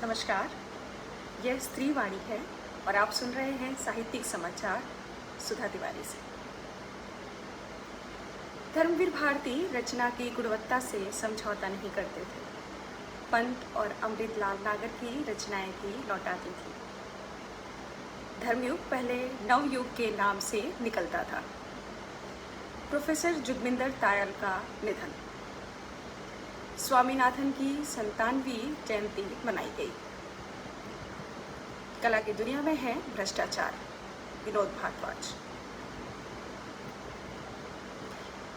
नमस्कार, यह स्त्रीवाणी है और आप सुन रहे हैं साहित्यिक समाचार सुधा तिवारी से। धर्मवीर भारती रचना की गुणवत्ता से समझौता नहीं करते थे। पंत और अमृतलाल नागर की रचनाएं भी लौटाती थी। धर्मयुग पहले नवयुग के नाम से निकलता था। प्रोफेसर जुगमिंदर तायल का निधन। स्वामीनाथन की 97वीं जयंती मनाई गई। कला की दुनिया में है भ्रष्टाचार। विनोद भारद्वाज।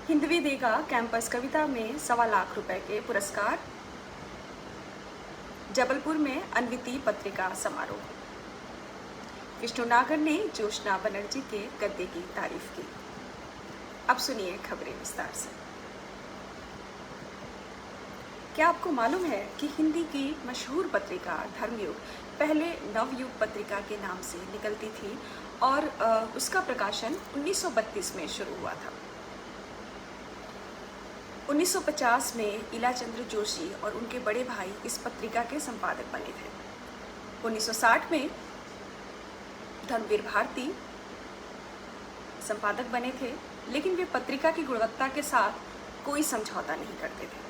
हिंदवी देगा कैंपस कविता में 1.25 लाख रुपए के पुरस्कार। जबलपुर में अन्विति पत्रिका समारोह। विष्णु नागर ने जोशना बनर्जी के गद्य की तारीफ की। अब सुनिए खबरें विस्तार से। क्या आपको मालूम है कि हिंदी की मशहूर पत्रिका धर्मयुग पहले नवयुग पत्रिका के नाम से निकलती थी और उसका प्रकाशन 1932 में शुरू हुआ था। 1950 में ईलाचंद्र जोशी और उनके बड़े भाई इस पत्रिका के संपादक बने थे। 1960 में धर्मवीर भारती संपादक बने थे, लेकिन वे पत्रिका की गुणवत्ता के साथ कोई समझौता नहीं करते थे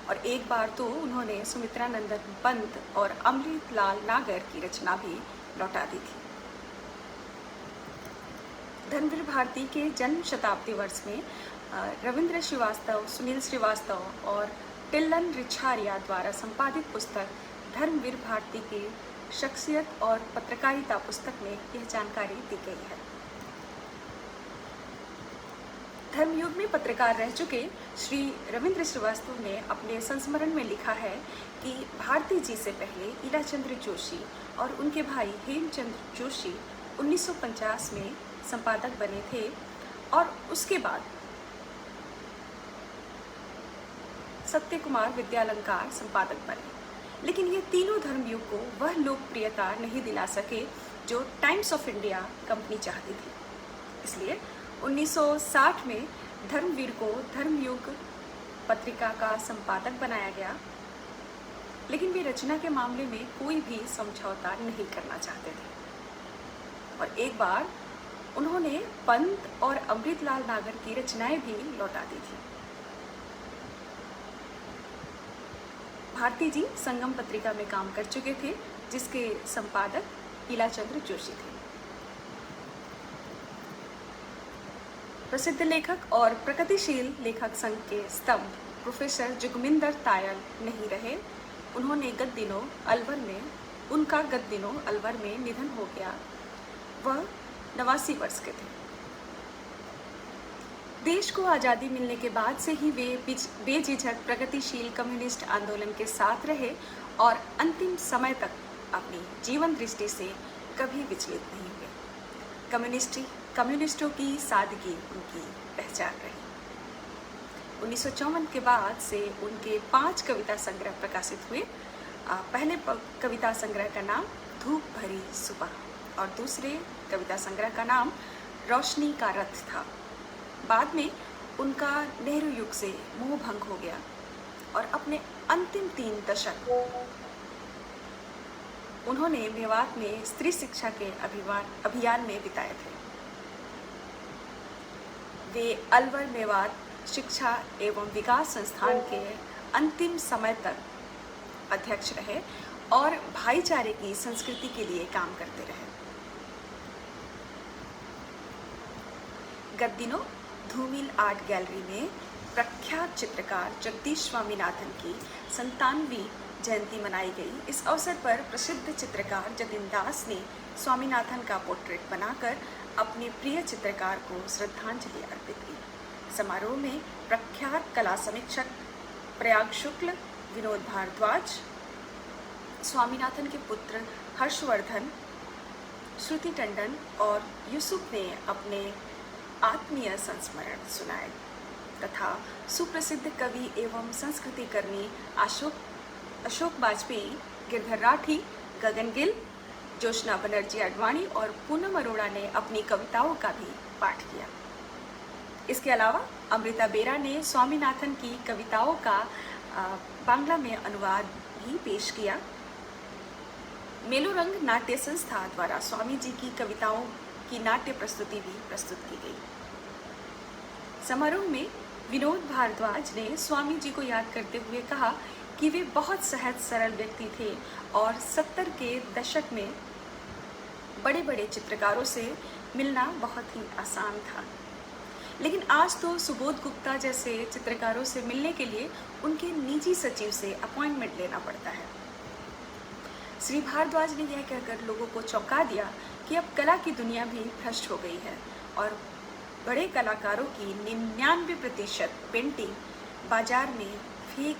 और एक बार तो उन्होंने सुमित्रा नंदन पंत और अमृतलाल नागर की रचना भी लौटा दी थी। धर्मवीर भारती के जन्म शताब्दी वर्ष में रविंद्र श्रीवास्तव, सुनील श्रीवास्तव और टिल्लन रिछारिया द्वारा संपादित पुस्तक धर्मवीर भारती की शख्सियत और पत्रकारिता पुस्तक में यह जानकारी दी गई है। धर्मयुग में पत्रकार रह चुके श्री रविंद्र श्रीवास्तव ने अपने संस्मरण में लिखा है कि भारती जी से पहले ईलाचंद्र जोशी और उनके भाई हेमचंद्र जोशी 1950 में संपादक बने थे और उसके बाद सत्य कुमार विद्यालंकार संपादक बने। लेकिन ये तीनों धर्मयुग को वह लोकप्रियता नहीं दिला सके जो टाइम्स ऑफ इंडिया कंपनी चाहती थी। इसलिए 1960 में धर्मवीर को धर्मयुग पत्रिका का संपादक बनाया गया, लेकिन वे रचना के मामले में कोई भी समझौता नहीं करना चाहते थे और एक बार उन्होंने पंत और अमृतलाल नागर की रचनाएं भी लौटा दी थी। भारती जी संगम पत्रिका में काम कर चुके थे, जिसके संपादक ईलाचंद्र जोशी थे। प्रसिद्ध लेखक और प्रगतिशील लेखक संघ के स्तंभ प्रोफेसर जुगमिंदर तायल नहीं रहे। उनका गत दिनों अलवर में निधन हो गया। वह 89 वर्ष के थे। देश को आज़ादी मिलने के बाद से ही वे बेझिझक प्रगतिशील कम्युनिस्ट आंदोलन के साथ रहे और अंतिम समय तक अपनी जीवन दृष्टि से कभी विचलित नहीं हुए। कम्युनिस्टों की सादगी उनकी पहचान रही। 1954 के बाद से उनके 5 कविता संग्रह प्रकाशित हुए। पहले कविता संग्रह का नाम धूप भरी सुबह और दूसरे कविता संग्रह का नाम रोशनी का रथ था। बाद में उनका नेहरू युग से मोह भंग हो गया और अपने अंतिम 3 दशक उन्होंने मेवात में स्त्री शिक्षा के अभियान में बिताए थे। वे अलवर मेवात शिक्षा एवं विकास संस्थान के अंतिम समय तक अध्यक्ष रहे और भाईचारे की संस्कृति के लिए काम करते रहे। गत दिनों धूमिल आर्ट गैलरी में प्रख्यात चित्रकार जगदीश स्वामीनाथन की 97वीं जयंती मनाई गई। इस अवसर पर प्रसिद्ध चित्रकार जतिन दास ने स्वामीनाथन का पोर्ट्रेट बनाकर अपने प्रिय चित्रकार को श्रद्धांजलि अर्पित की। समारोह में प्रख्यात कला समीक्षक प्रयाग शुक्ल, विनोद भारद्वाज, स्वामीनाथन के पुत्र हर्षवर्धन, श्रुति टंडन और यूसुफ ने अपने आत्मीय संस्मरण सुनाए तथा सुप्रसिद्ध कवि एवं संस्कृति कर्मी अशोक वाजपेयी, गिरधर राठी, गगन गिल, जोशना बनर्जी अडवाणी और पूनम अरोड़ा ने अपनी कविताओं का भी पाठ किया। इसके अलावा अमृता बेरा ने स्वामीनाथन की कविताओं का बांग्ला में अनुवाद भी पेश किया। मेलोरंग नाट्य संस्था द्वारा स्वामी जी की कविताओं की नाट्य प्रस्तुति भी प्रस्तुत की गई। समारोह में विनोद भारद्वाज ने स्वामी जी को याद करते हुए कहा कि वे बहुत सहज सरल व्यक्ति थे और 70 के दशक में बड़े बड़े चित्रकारों से मिलना बहुत ही आसान था, लेकिन आज तो सुबोध गुप्ता जैसे चित्रकारों से मिलने के लिए उनके निजी सचिव से अपॉइंटमेंट लेना पड़ता है। श्री भारद्वाज ने यह कहकर लोगों को चौंका दिया कि अब कला की दुनिया भी भ्रष्ट हो गई है और बड़े कलाकारों की 99% पेंटिंग बाजार में फेक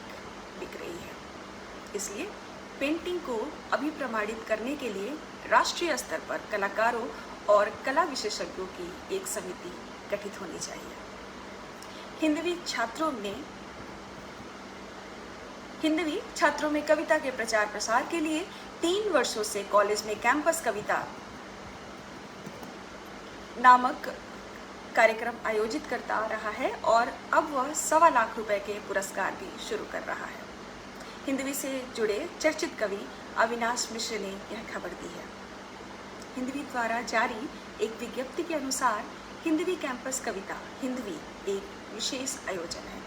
बिक रही है। इसलिए पेंटिंग को अभिप्रमाणित करने के लिए राष्ट्रीय स्तर पर कलाकारों और कला विशेषज्ञों की एक समिति गठित होनी चाहिए। हिंदवी छात्रों में कविता के प्रचार प्रसार के लिए 3 वर्षों से कॉलेज में कैंपस कविता नामक कार्यक्रम आयोजित करता आ रहा है और अब वह 1.25 लाख रुपए के पुरस्कार भी शुरू कर रहा है। हिंदवी से जुड़े चर्चित कवि अविनाश मिश्र ने यह खबर दी है। हिंदवी द्वारा जारी एक विज्ञप्ति के अनुसार हिंदवी कैंपस कविता हिंदवी एक विशेष आयोजन है।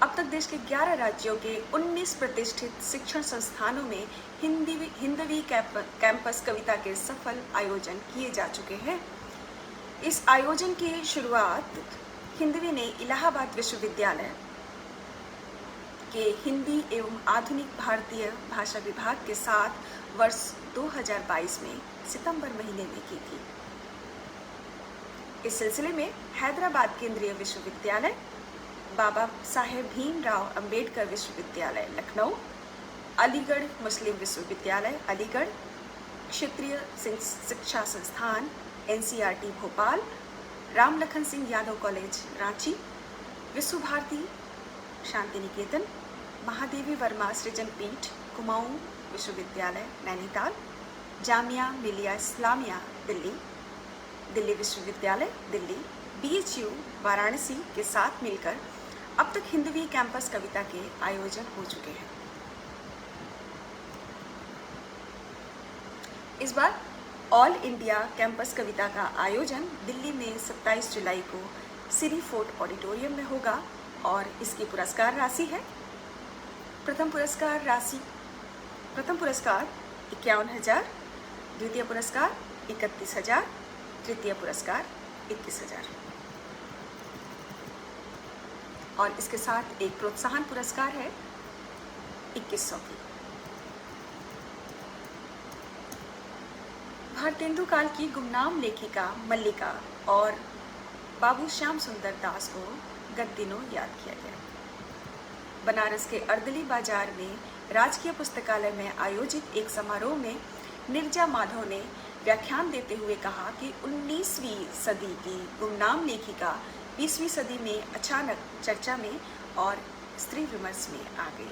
अब तक देश के 11 राज्यों के 19 प्रतिष्ठित शिक्षण संस्थानों में हिंदवी कैंपस कविता के सफल आयोजन किए जा चुके हैं। इस आयोजन की शुरुआत हिंदवी ने इलाहाबाद विश्वविद्यालय के हिंदी एवं आधुनिक भारतीय भाषा विभाग के साथ वर्ष 2022 में सितंबर महीने में की थी। इस सिलसिले में हैदराबाद केंद्रीय विश्वविद्यालय, बाबा साहेब भीमराव अंबेडकर विश्वविद्यालय लखनऊ, अलीगढ़ मुस्लिम विश्वविद्यालय अलीगढ़, क्षेत्रीय शिक्षा संस्थान NCERT भोपाल, राम लखन सिंह यादव कॉलेज रांची, विश्व भारती शांति निकेतन, महादेवी वर्मा सृजन पीठ कुमाऊं विश्वविद्यालय नैनीताल, जामिया मिलिया इस्लामिया दिल्ली, दिल्ली विश्वविद्यालय दिल्ली, BHU वाराणसी के साथ मिलकर अब तक हिंदवी कैंपस कविता के आयोजन हो चुके हैं। इस बार ऑल इंडिया कैंपस कविता का आयोजन दिल्ली में 27 जुलाई को सिरी फोर्ट ऑडिटोरियम में होगा और इसकी पुरस्कार राशि है। प्रथम पुरस्कार 51,000, द्वितीय पुरस्कार 31,000, तृतीय पुरस्कार 21,000 और इसके साथ एक प्रोत्साहन पुरस्कार है 2100 की। भारतेंदु काल की गुमनाम लेखिका मल्लिका और बाबू श्याम सुंदर दास को गत दिनों याद किया गया। बनारस के अर्दली बाजार में राजकीय पुस्तकालय में आयोजित एक समारोह में नीरजा माधव ने व्याख्यान देते हुए कहा कि 19वीं सदी की गुमनाम लेखिका 20वीं सदी में अचानक चर्चा में और स्त्री विमर्श में आ गई।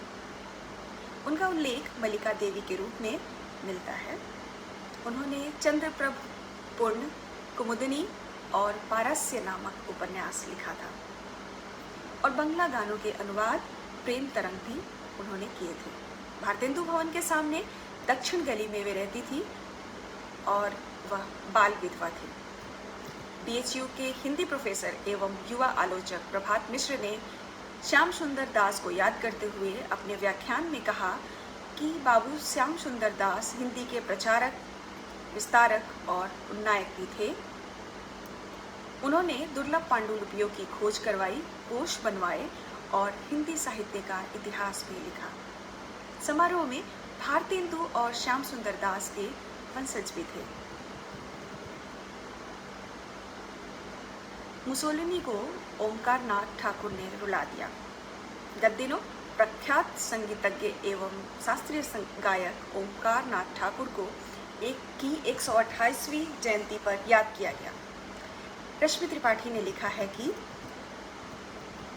उनका उल्लेख मल्लिका देवी के रूप में मिलता है। उन्होंने चंद्रप्रभ पूर्ण, कुमुदिनी और पारस्य नामक उपन्यास लिखा था और बंगला गानों के अनुवाद प्रेम तरंग भी उन्होंने किए थे। भारतेंदु भवन के सामने दक्षिण गली में वे रहती थी और वह बाल विधवा थी। BHU के हिंदी प्रोफेसर एवं युवा आलोचक प्रभात मिश्र ने श्याम सुंदर दास को याद करते हुए अपने व्याख्यान में कहा कि बाबू श्याम सुंदर दास हिंदी के प्रचारक, विस्तारक और उन्नायक भी थे। उन्होंने दुर्लभ पांडुलिपियों की खोज करवाई, कोश बनवाए और हिंदी साहित्य का इतिहास भी लिखा। समारोह में भारतेंदु और श्याम सुंदर दास के वंशज भी थे। मुसोलिनी को ओमकार नाथ ठाकुर ने रुला दिया। गत दिनों प्रख्यात संगीतज्ञ एवं शास्त्रीय गायक ओमकार नाथ ठाकुर को 128वीं जयंती पर याद किया गया। रश्मि त्रिपाठी ने लिखा है कि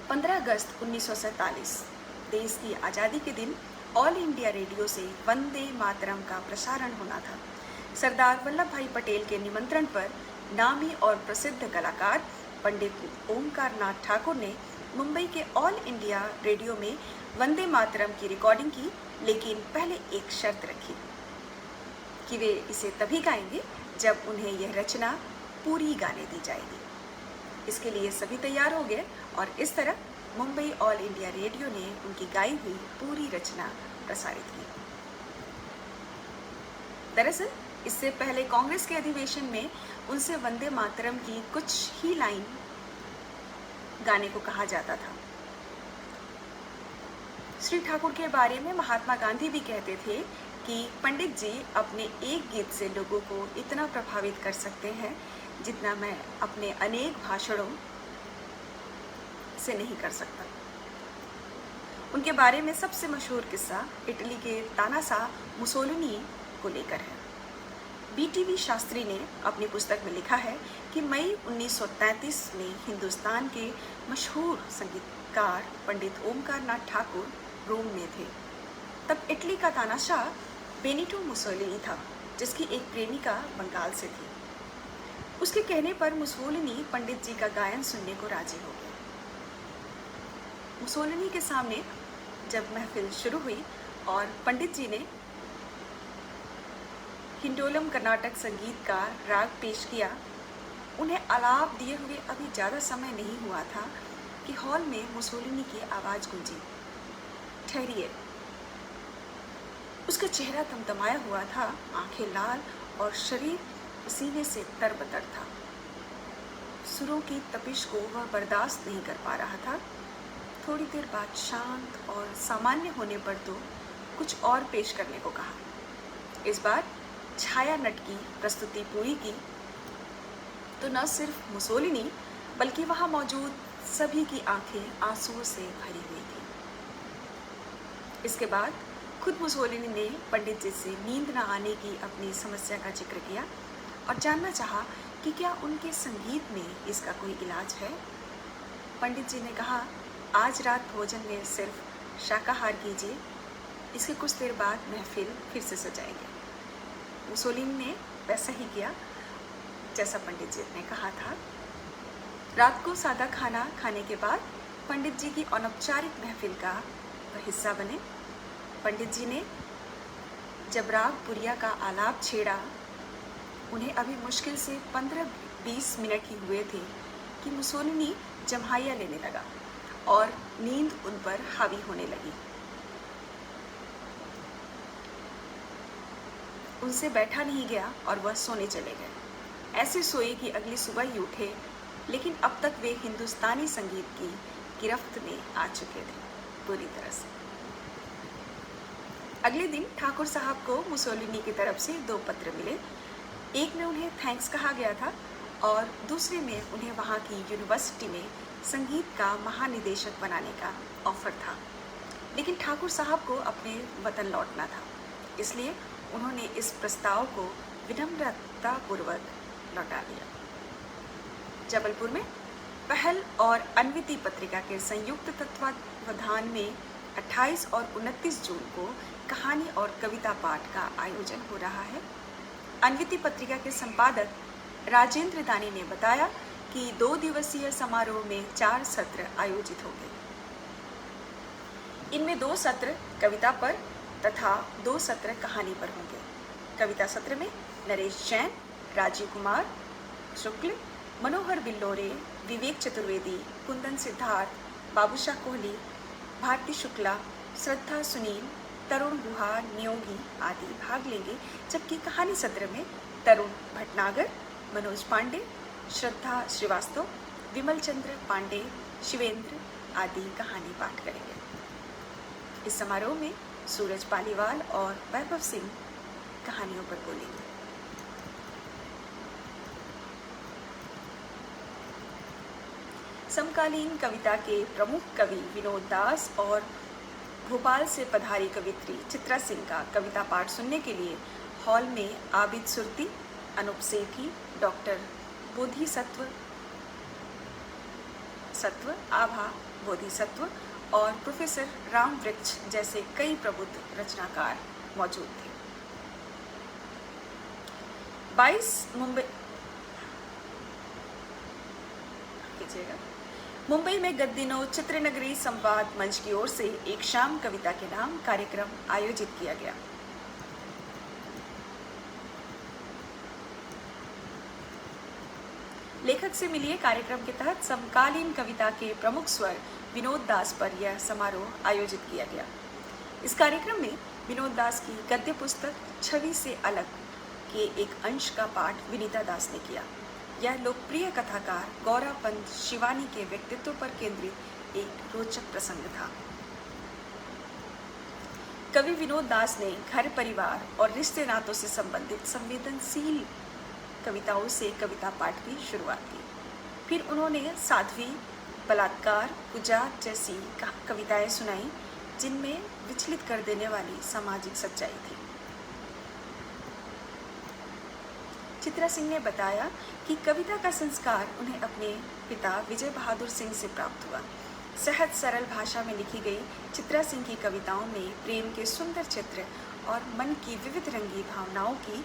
15 अगस्त 1947 देश की आज़ादी के दिन ऑल इंडिया रेडियो से वंदे मातरम का प्रसारण होना था। सरदार वल्लभ भाई पटेल के निमंत्रण पर नामी और प्रसिद्ध कलाकार पंडित ओमकार नाथ ठाकुर ने मुंबई के ऑल इंडिया रेडियो में वंदे मातरम की रिकॉर्डिंग की, लेकिन पहले एक शर्त रखी कि वे इसे तभी गाएंगे जब उन्हें यह रचना पूरी गाने दी जाएगी। इसके लिए सभी तैयार हो गए और इस तरह मुंबई ऑल इंडिया रेडियो ने उनकी गाई हुई पूरी रचना प्रसारित की। दरअसल इससे पहले कांग्रेस के अधिवेशन में उनसे वंदे मातरम की कुछ ही लाइन गाने को कहा जाता था। श्री ठाकुर के बारे में महात्मा गांधी भी कहते थे कि पंडित जी अपने एक गीत से लोगों को इतना प्रभावित कर सकते हैं जितना मैं अपने अनेक भाषणों से नहीं कर सकता। उनके बारे में सबसे मशहूर किस्सा इटली के तानाशाह मुसोलिनी को लेकर है। बीटीवी शास्त्री ने अपनी पुस्तक में लिखा है कि मई 1933 में हिंदुस्तान के मशहूर संगीतकार पंडित ओमकार नाथ ठाकुर रोम में थे। तब इटली का तानाशाह बेनिटो मुसोलिनी था, जिसकी एक प्रेमिका बंगाल से थी। उसके कहने पर मुसोलिनी पंडित जी का गायन सुनने को राजी हो गए। मुसोलिनी के सामने जब महफिल शुरू हुई और पंडित जी ने हिंडोलम कर्नाटक संगीत का राग पेश किया, उन्हें आलाप दिए हुए अभी ज़्यादा समय नहीं हुआ था कि हॉल में मुसोलिनी की आवाज़ गूंजी, ठहरिए। उसका चेहरा तमतमाया हुआ था, आंखें लाल और शरीर पसीने से तरबतर था। सुरों की तपिश को वह बर्दाश्त नहीं कर पा रहा था। थोड़ी देर बाद शांत और सामान्य होने पर तो कुछ और पेश करने को कहा। इस बार छाया नट की प्रस्तुति पूरी की तो न सिर्फ मुसोलिनी बल्कि वहां मौजूद सभी की आंखें आंसुओं से भरी हुई थी। इसके बाद खुद मुसोलिनी ने पंडित जी से नींद न आने की अपनी समस्या का जिक्र किया और जानना चाहा कि क्या उनके संगीत में इसका कोई इलाज है। पंडित जी ने कहा, आज रात भोजन में सिर्फ शाकाहार कीजिए, इसके कुछ देर बाद महफिल फिर से सजाएंगे। मुसोलिनी ने वैसा ही किया जैसा पंडित जी ने कहा था। रात को सादा खाना खाने के बाद पंडित जी की अनौपचारिक महफिल का हिस्सा बने। पंडित जी ने जब राग पुरिया का आलाप छेड़ा, उन्हें अभी मुश्किल से 15-20 मिनट ही हुए थे कि मुसोलिनी जम्हाइयाँ लेने लगा और नींद उन पर हावी होने लगी। उनसे बैठा नहीं गया और वह सोने चले गए। ऐसे सोए कि अगली सुबह ही उठे, लेकिन अब तक वे हिंदुस्तानी संगीत की गिरफ्त में आ चुके थे पूरी तरह से। अगले दिन ठाकुर साहब को मुसोलिनी की तरफ से 2 पत्र मिले। एक में उन्हें थैंक्स कहा गया था और दूसरे में उन्हें वहाँ की यूनिवर्सिटी में संगीत का महानिदेशक बनाने का ऑफर था। लेकिन ठाकुर साहब को अपने वतन लौटना था, इसलिए उन्होंने इस प्रस्ताव को विनम्रतापूर्वक लौटा दिया। जबलपुर में पहल और अन्विति पत्रिका के संयुक्त तत्वावधान में 28 और 29 जून को कहानी और कविता पाठ का आयोजन हो रहा है। अन्विति पत्रिका के संपादक राजेंद्र दानी ने बताया कि 2 दिवसीय समारोह में 4 सत्र आयोजित होंगे। इनमें 2 सत्र कविता पर तथा 2 सत्र कहानी पर होंगे। कविता सत्र में नरेश जैन, राजीव कुमार शुक्ल, मनोहर बिल्लोरे, विवेक चतुर्वेदी, कुंदन सिद्धार्थ, बाबूशाह कोहली, भारती शुक्ला, श्रद्धा सुनील, तरुण गुहा, नियोगी आदि भाग लेंगे, जबकि कहानी सत्र में तरुण भटनागर, मनोज पांडे, श्रद्धा श्रीवास्तव, विमल चंद्र पांडे, शिवेंद्र आदि कहानी पाठ करेंगे। इस समारोह में सूरज पालीवाल और वैभव सिंह कहानियों पर बोलेंगे। समकालीन कविता के प्रमुख कवि विनोद दास और भोपाल से पधारी कवित्री चित्रा सिंह का कविता पाठ सुनने के लिए हॉल में आबिद सुरती, अनूप सेठी, डॉक्टर बोधिसत्व आभा बोधिसत्व और प्रोफेसर राम वृक्ष जैसे कई प्रबुद्ध रचनाकार मौजूद थे। 22 मुंबई कीजिएगा। मुंबई में गत दिनों चित्रनगरी संवाद मंच की ओर से एक शाम कविता के नाम कार्यक्रम आयोजित किया गया। लेखक से मिलिए कार्यक्रम के तहत समकालीन कविता के प्रमुख स्वर विनोद दास पर यह समारोह आयोजित किया गया। इस कार्यक्रम में विनोद दास की गद्य पुस्तक छवि से अलग के एक अंश का पाठ विनीता दास ने किया। यह लोकप्रिय कथाकार गौरा पंत शिवानी के व्यक्तित्व पर केंद्रित एक रोचक प्रसंग था। कवि विनोद दास ने घर परिवार और रिश्ते नातों से संबंधित संवेदनशील कविताओं से कविता पाठ की शुरुआत की। फिर उन्होंने साध्वी, बलात्कार, गुजात जैसी कविताएं सुनाई जिनमें विचलित कर देने वाली सामाजिक सच्चाई थी। चित्रा सिंह ने बताया कि कविता का संस्कार उन्हें अपने पिता विजय बहादुर सिंह से प्राप्त हुआ। सहज सरल भाषा में लिखी गई चित्रा सिंह की कविताओं में प्रेम के सुंदर चित्र और मन की विविध रंगी भावनाओं की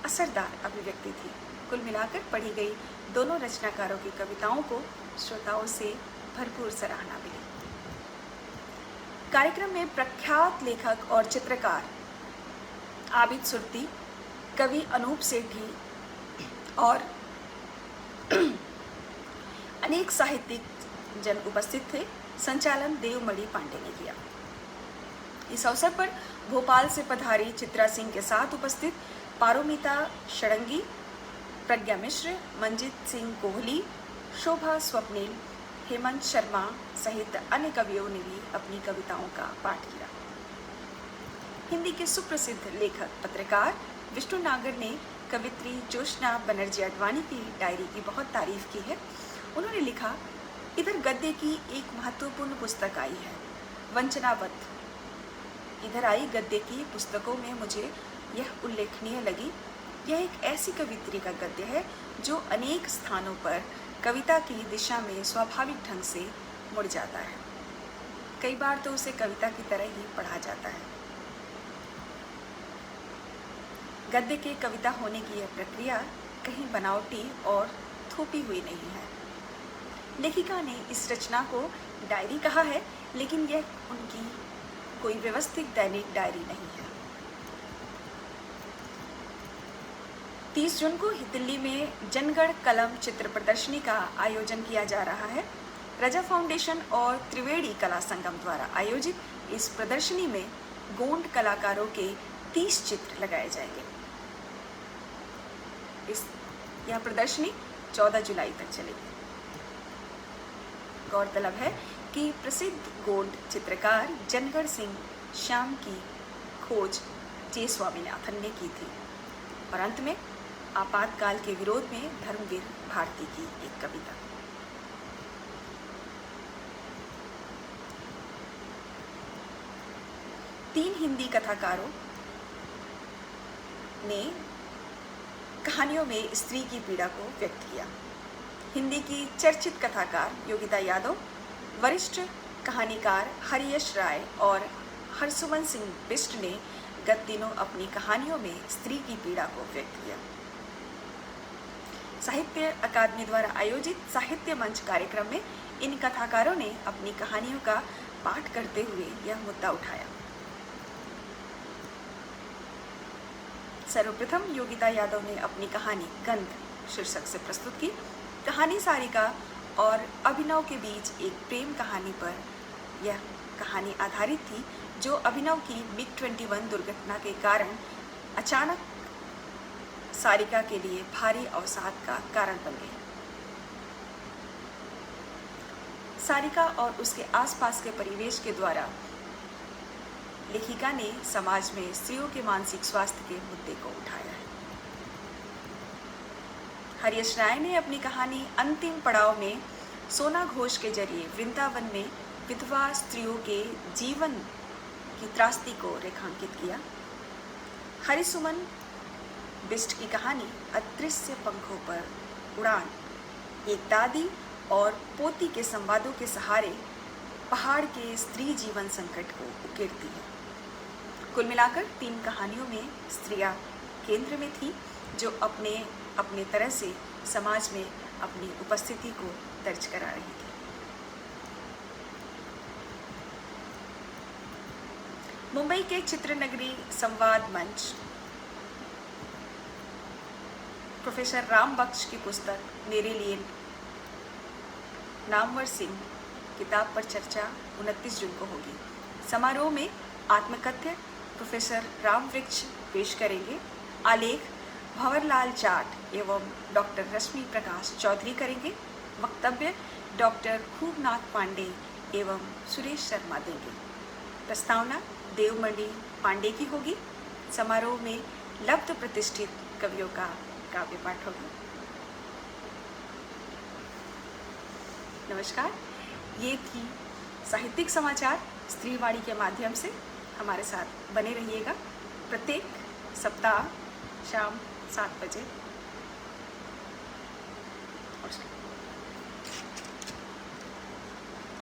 असरदार अभिव्यक्ति थी। कुल मिलाकर पढ़ी गई दोनों रचनाकारों की कविताओं को श्रोताओं से भरपूर सराहना मिली। कार्यक्रम में प्रख्यात लेखक और चित्रकार आबिद सुरती, कवि अनूप सेठी और अनेक साहित्यिक जन उपस्थित थे। संचालन देवमणि पांडे ने किया। इस अवसर पर भोपाल से पधारी चित्रा सिंह के साथ उपस्थित पारोमिता षडंगी, प्रज्ञा मिश्र, मंजित सिंह कोहली, शोभा स्वप्निल, हेमंत शर्मा सहित अन्य कवियों ने भी अपनी कविताओं का पाठ किया। हिंदी के सुप्रसिद्ध लेखक पत्रकार विष्णु नागर ने कवित्री जोशना बनर्जी अडवाणी की डायरी की बहुत तारीफ की है। उन्होंने लिखा, इधर गद्य की एक महत्वपूर्ण पुस्तक आई है, वंचनावत। इधर आई गद्य की पुस्तकों में मुझे यह उल्लेखनीय लगी, यह एक ऐसी कवित्री का गद्य है जो अनेक स्थानों पर कविता की दिशा में स्वाभाविक ढंग से मुड़ जाता है। कई बार तो उसे कविता की तरह ही पढ़ा जाता है। गद्य के कविता होने की यह प्रक्रिया कहीं बनावटी और थोपी हुई नहीं है। लेखिका ने इस रचना को डायरी कहा है, लेकिन यह उनकी कोई व्यवस्थित दैनिक डायरी नहीं है। 30 जून को दिल्ली में जनगण कलम चित्र प्रदर्शनी का आयोजन किया जा रहा है। रजा फाउंडेशन और त्रिवेणी कला संगम द्वारा आयोजित इस प्रदर्शनी में गोंड कलाकारों के 30 चित्र लगाए जाएंगे। यह प्रदर्शनी 14 जुलाई तक चलेगी। गौरतलब है कि प्रसिद्ध गोंड चित्रकार जनगण सिंह श्याम की खोज जे स्वामीनाथन ने की थी। और अंत में आपातकाल के विरोध में धर्मवीर भारती की एक कविता। तीन हिंदी कथाकारों ने कहानियों में स्त्री की पीड़ा को व्यक्त किया। हिंदी की चर्चित कथाकार योगिता यादव, वरिष्ठ कहानीकार हरियश राय और हरसुमन सिंह बिष्ट ने गत दिनों अपनी कहानियों में स्त्री की पीड़ा को व्यक्त किया। साहित्य अकादमी द्वारा आयोजित साहित्य मंच कार्यक्रम में इन कथाकारों ने अपनी कहानियों का पाठ करते हुए यह मुद्दा उठाया। सर्वप्रथम योगिता यादव ने अपनी कहानी गंध शीर्षक से प्रस्तुत की। कहानी सारिका और अभिनव के बीच एक प्रेम कहानी पर यह कहानी आधारित थी, जो अभिनव की MiG-21 दुर्घटना के कारण अचानक सारिका के लिए भारी अवसाद का कारण बन गई। सारिका और उसके आसपास के परिवेश के द्वारा लेखिका ने समाज में स्त्रियों के मानसिक स्वास्थ्य के मुद्दे को उठाया है। हरीश राय ने अपनी कहानी अंतिम पड़ाव में सोना घोष के जरिए वृंदावन में विधवा स्त्रियों के जीवन की त्रासदी को रेखांकित किया। हरिसुमन बिष्ट की कहानी अदृश्य पंखों पर उड़ान एक दादी और पोती के संवादों के सहारे पहाड़ के स्त्री जीवन संकट को उकेरती है। कुल मिलाकर 3 कहानियों में स्त्रियां केंद्र में थी, जो अपने तरह से समाज में अपनी उपस्थिति को दर्ज करा रही थी। मुंबई के चित्रनगरी संवाद मंच प्रोफेसर राम बख्श की पुस्तक मेरे लिए नामवर सिंह किताब पर चर्चा 29 जून को होगी। समारोह में आत्मकथ्य प्रोफेसर राम वृक्ष पेश करेंगे। आलेख भंवरलाल जाट एवं डॉक्टर रश्मि प्रकाश चौधरी करेंगे। वक्तव्य डॉक्टर खूबनाथ पांडे एवं सुरेश शर्मा देंगे। प्रस्तावना देवमणि पांडे की होगी। समारोह में लब्ध प्रतिष्ठित कवियों का काव्य पाठ होगा। नमस्कार, ये थी साहित्यिक समाचार स्त्रीवाणी के माध्यम से। हमारे साथ बने रहिएगा प्रत्येक सप्ताह शाम 7 बजे। नमस्कार।